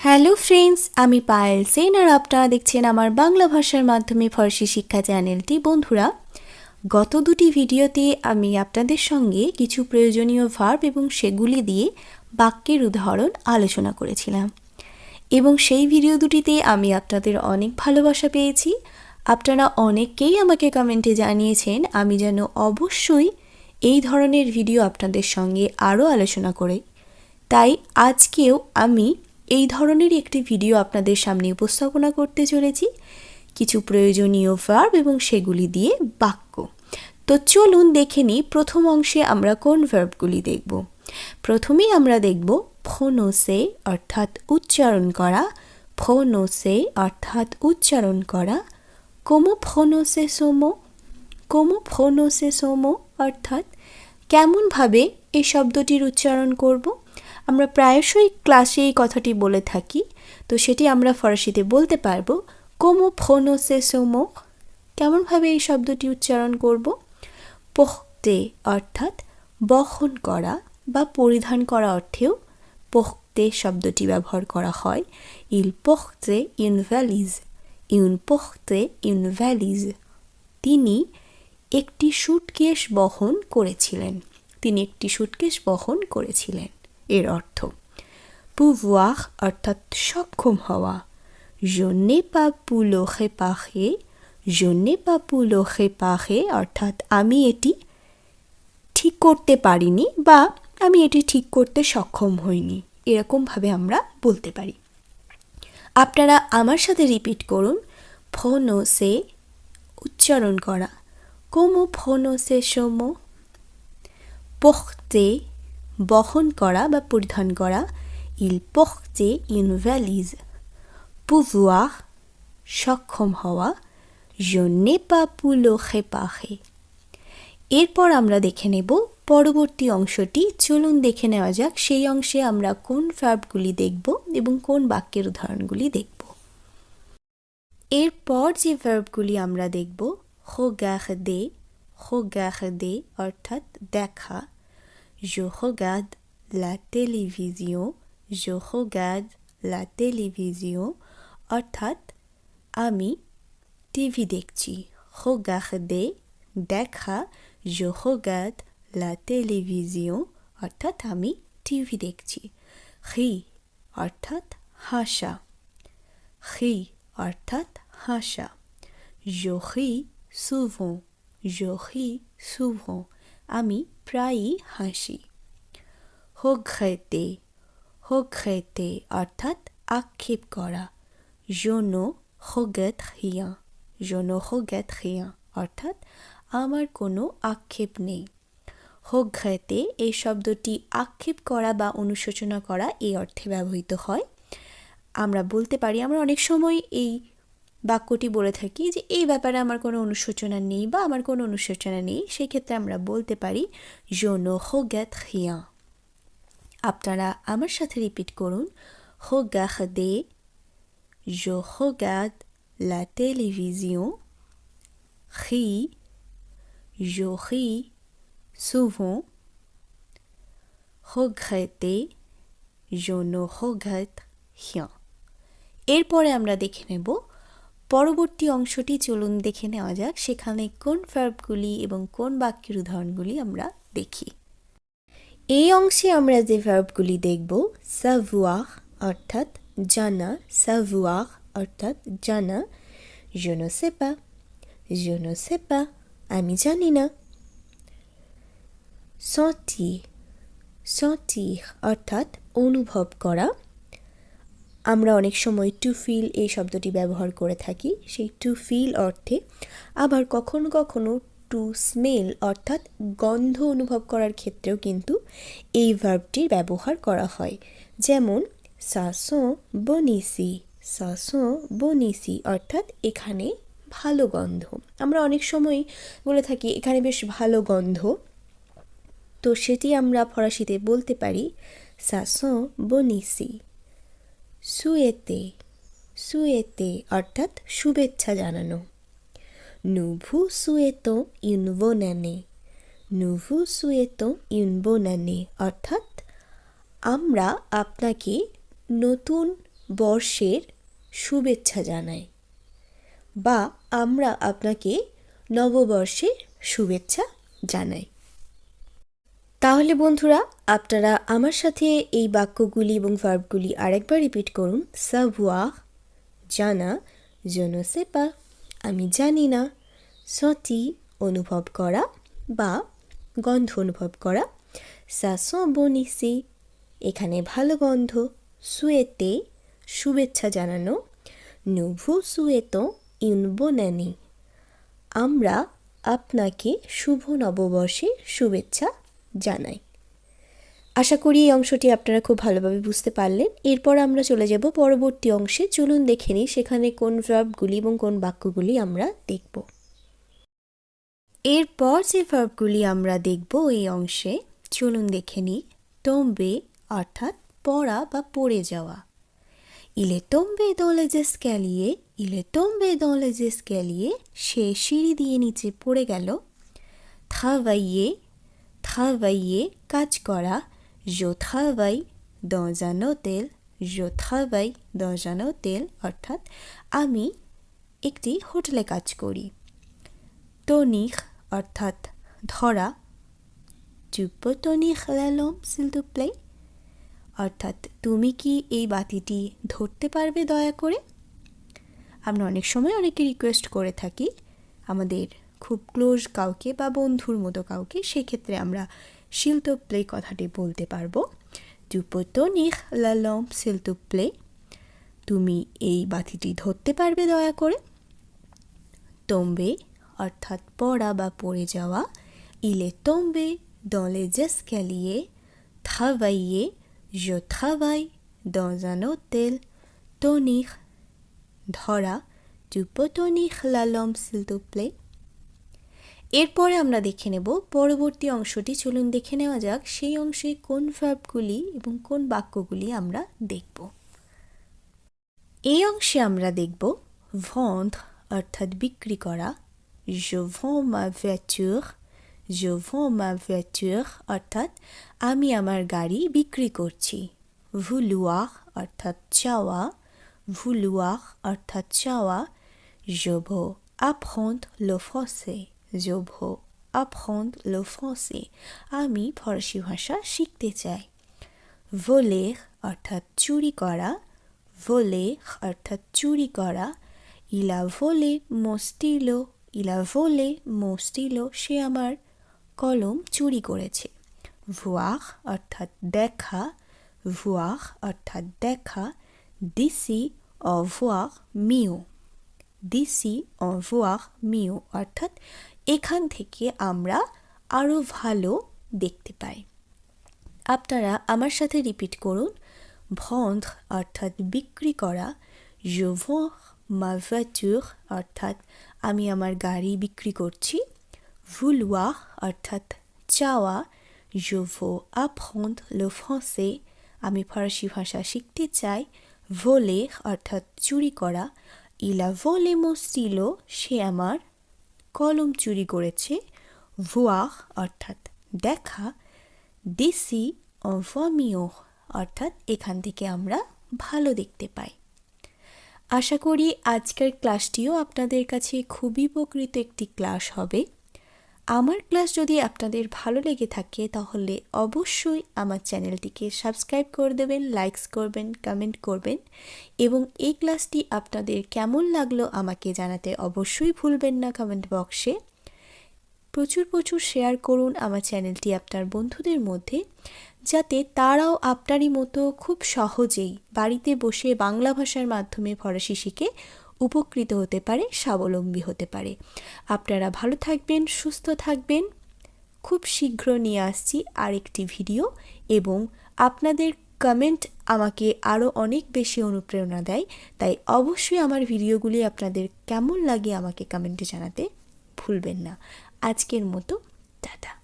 Hello friends, আমি পায়েল সেন আর আপনারা দেখছেন আমার বাংলা ভাষার মাধ্যমে ফরাসি শিক্ষা চ্যানেলটি। বন্ধুরা, গত দুটি ভিডিওতে আমি আপনাদের সঙ্গে কিছু প্রয়োজনীয় ভার্ব এবং সেগুলি দিয়ে বাক্যের উদাহরণ আলোচনা করেছিলাম এবং সেই ভিডিও দুটিতে আমি আপনাদের অনেক ভালোবাসা পেয়েছি। আপনারা অনেকেই আমাকে কমেন্টে জানিয়েছেন আমি যেন অবশ্যই এই ধরনের ভিডিও আপনাদের সঙ্গে আরও আলোচনা করি। তাই আজকেও আমি এই ধরনের একটি ভিডিও আপনাদের সামনে উপস্থাপনা করতে চলেছি, কিছু প্রয়োজনীয় ভার্ব এবং সেগুলি দিয়ে বাক্য। তো চলুন দেখে নিই প্রথম অংশে আমরা কোন ভার্বগুলি দেখব। প্রথমেই আমরা দেখব প্রোনোন্সে অর্থাৎ উচ্চারণ করা। প্রোনোন্সে অর্থাৎ উচ্চারণ করা। কোমো প্রোনোন্সে সোমো, কোমো প্রোনোন্সে সোমো অর্থাৎ কেমনভাবে এই শব্দটির উচ্চারণ করব। আমরা প্রায়শই ক্লাসে এই কথাটি বলে থাকি, তো সেটি আমরা ফরাসিতে বলতে পারবো কোমো প্রোনোন্সে সোমো, কেমনভাবে এই শব্দটি উচ্চারণ করব। পোখতে অর্থাৎ বহন করা বা পরিধান করা অর্থেও পোখতে শব্দটি ব্যবহার করা হয়। ইল পোখতে ইউন ভ্যালিজ, ইউন পোখতে ইউন ভ্যালিজ, তিনি একটি সুটকেস বহন করেছিলেন, তিনি একটি সুটকেস বহন করেছিলেন এর অর্থ। pouvoir অর্থাৎ সক্ষম হওয়া। je n'ai pas pu le réparer, je n'ai pas pu le réparer অর্থাৎ আমি এটি ঠিক করতে পারিনি বা আমি এটি ঠিক করতে সক্ষম হইনি, এরকমভাবে আমরা বলতে পারি। আপনারা আমার সাথে রিপিট করুন। প্রোনোন্সে উচ্চারণ করা। কোমো প্রোনোন্সে সোমো। পোখতে বহন করা বা পরিধান করা। ইল পোখতে ইউন ভ্যালিজ। pouvoir সক্ষম হওয়া। je n'ai pas pu le réparer। এরপর আমরা দেখে নেব পরবর্তী অংশটি। চলুন দেখে নেওয়া যাক সেই অংশে আমরা কোন ভার্বগুলি দেখব এবং কোন বাক্যের উদাহরণগুলি দেখব। এরপর যে ভার্বগুলি আমরা দেখব regarder, regarder অর্থাৎ দেখা। je regarde la télévision, je regarde la télévision অর্থাৎ আমি টিভি দেখছি। regarder দেখা, je regarde la télévision অর্থাৎ আমি টিভি দেখছি। rire অর্থাৎ হাসা, rire অর্থাৎ হাসা। je ris souvent, je ris souvent আমি প্রায়ই হাসি। regretter, regretter অর্থাৎ আক্ষেপ করা। je ne regrette rien, je ne regrette rien অর্থাৎ আমার কোনো আক্ষেপ নেই। regretter এই শব্দটি আক্ষেপ করা বা অনুশোচনা করা এই অর্থে ব্যবহৃত হয়। আমরা বলতে পারি, আমরা অনেক সময় এই বাক্যটি বলে থাকি যে এই ব্যাপারে আমার কোনো অনুশোচনা নেই বা আমার কোনো অনুশোচনা নেই, সেক্ষেত্রে আমরা বলতে পারি je ne regrette rien। আপনারা আমার সাথে রিপিট করুন। regarder, je regarde la télévision, rire, je ris souvent, regretter, je ne regrette rien। এরপরে আমরা দেখে নেব পরবর্তী অংশটি। চলুন দেখে নেওয়া যাক সেখানে কোন ভার্বগুলি এবং কোন বাক্যের উদাহরণগুলি আমরা দেখি। এই অংশে আমরা যে ভার্বগুলি দেখব savoir অর্থাৎ জানা, savoir অর্থাৎ জানা। je ne sais pas, je ne sais pas আমি জানি না। sentir, sentir অর্থাৎ অনুভব করা। আমরা অনেক সময় টু ফিল এই শব্দটি ব্যবহার করে থাকি সেই টু ফিল অর্থে। আবার কখনো কখনো টু স্মেল অর্থাৎ গন্ধ অনুভব করার ক্ষেত্রেও কিন্তু এই ভার্বটির ব্যবহার করা হয়। যেমন ça sent bon ici, ça sent bon ici অর্থাৎ এখানে ভালো গন্ধ। আমরা অনেক সময় বলে থাকি এখানে বেশ ভালো গন্ধ, তো সেটি আমরা ফরাসিতে বলতে পারি ça sent bon ici। souhaiter, souhaiter অর্থাৎ শুভেচ্ছা জানানো। nous vous souhaitons une bonne année, nous vous souhaitons une bonne année অর্থাৎ আমরা আপনাকে নতুন বর্ষের শুভেচ্ছা জানাই বা আমরা আপনাকে নববর্ষের শুভেচ্ছা জানাই। তাহলে বন্ধুরা, আপনারা আমার সাথে এই বাক্যগুলি এবং ভার্বগুলি আরেকবার রিপিট করুন। সাভোয়ার জানা, je ne sais pas আমি জানি না, sentir অনুভব করা বা গন্ধ অনুভব করা, ça sent bon ici এখানে ভালো গন্ধ, souhaiter শুভেচ্ছা জানানো, nous vous souhaitons une bonne année আমরা আপনাকে শুভ নববর্ষের শুভেচ্ছা জানাই। আশা করি এই অংশটি আপনারা খুব ভালোভাবে বুঝতে পারলেন। এরপর আমরা চলে যাব পরবর্তী অংশে। চলুন দেখে নিই সেখানে কোন ভার্বগুলি এবং কোন বাক্যগুলি আমরা দেখব। এরপর যে ভার্বগুলি আমরা দেখব এই অংশে, চলুন দেখে নিই। tomber অর্থাৎ পড়া বা পড়ে যাওয়া। il est tombé dans les escaliers il est tombé dans les escaliers সে সিঁড়ি দিয়ে নিচে পড়ে গেল। travailler travailler কাজ করা, je travaille dans un hôtel je travaille dans un hôtel অর্থাৎ আমি একটি হোটেলে কাজ করি। tenir অর্থাৎ ধরা, tu peux tenir la lampe s'il te plaît অর্থাৎ তুমি কি এই বাতিটি ধরতে পারবে দয়া করে। আমরা অনেক সময় অনেকে রিকোয়েস্ট করে থাকি আমাদের খুব ক্লোজ কাউকে বা বন্ধুর মতো কাউকে, সেক্ষেত্রে আমরা s'il te plaît কথাটি বলতে পারবো। tu peux tenir la lampe s'il te plaît তুমি এই বাতিটি ধরতে পারবে দয়া করে। tomber অর্থাৎ পড়া বা পড়ে যাওয়া, il est tombé dans les escaliers travailler je travaille dans un hôtel tenir ধরা, tu peux tenir la lampe s'il te plaît এরপরে আমরা দেখে নেব পরবর্তী অংশটি। চলুন দেখে নেওয়া যাক সেই অংশে কোন ভার্বগুলি এবং কোন বাক্যগুলি আমরা দেখব। এই অংশে আমরা দেখব vendre অর্থাৎ বিক্রি করা, je vends ma voiture je vends ma voiture অর্থাৎ আমি আমার গাড়ি বিক্রি করছি। vouloir অর্থাৎ চাওয়া, vouloir অর্থাৎ চাওয়া, je veux apprendre le français je veux apprendre le français আমি ফরাসি ভাষা শিখতে চাই। voler অর্থাৎ চুরি করা, voler অর্থাৎ চুরি করা, il a volé mon stylo il a volé mon stylo সে আমার কলম চুরি করেছে। voir অর্থাৎ দেখা, voir অর্থাৎ দেখা, d'ici au voir mieux d'ici au voir mieux অর্থাৎ এখান থেকে আমরা আরও ভালো দেখতে পাই। আপনারা আমার সাথে রিপিট করুন। vendre অর্থাৎ বিক্রি করা, je vends ma voiture অর্থাৎ আমি আমার গাড়ি বিক্রি করছি। vouloir অর্থাৎ চাওয়া, je veux apprendre le français আমি ফরাসি ভাষা শিখতে চাই। voler অর্থাৎ চুরি করা, il a volé mon stylo সে আমার কলম চুরি করেছে। voir অর্থাৎ দেখা, d'ici on voit mieux অর্থাৎ এখান থেকে আমরা ভালো দেখতে পাই। আশা করি আজকের ক্লাসটিও আপনাদের কাছে খুবই উপকৃত একটি ক্লাস হবে। আমার ক্লাস যদি আপনাদের ভালো লেগে থাকে তাহলে অবশ্যই আমার চ্যানেলটিকে সাবস্ক্রাইব করে দেবেন, লাইকস করবেন, কমেন্ট করবেন এবং এই ক্লাসটি আপনাদের কেমন লাগলো আমাকে জানাতে অবশ্যই ভুলবেন না কমেন্ট বক্সে। প্রচুর প্রচুর শেয়ার করুন আমার চ্যানেলটি আপনার বন্ধুদের মধ্যে, যাতে তারাও আপনারই মতো খুব সহজেই বাড়িতে বসে বাংলা ভাষার মাধ্যমে ফরাসি শিখে উপকৃত হতে পারে, স্বাবলম্বী হতে পারে। আপনারা ভালো থাকবেন, সুস্থ থাকবেন। খুব শীঘ্র নিয়ে আসছি আরেকটি ভিডিও এবং আপনাদের কমেন্ট আমাকে আরও অনেক বেশি অনুপ্রেরণা দেয়, তাই অবশ্যই আমার ভিডিওগুলি আপনাদের কেমন লাগে আমাকে কমেন্টে জানাতে ভুলবেন না। আজকের মতো টাটা।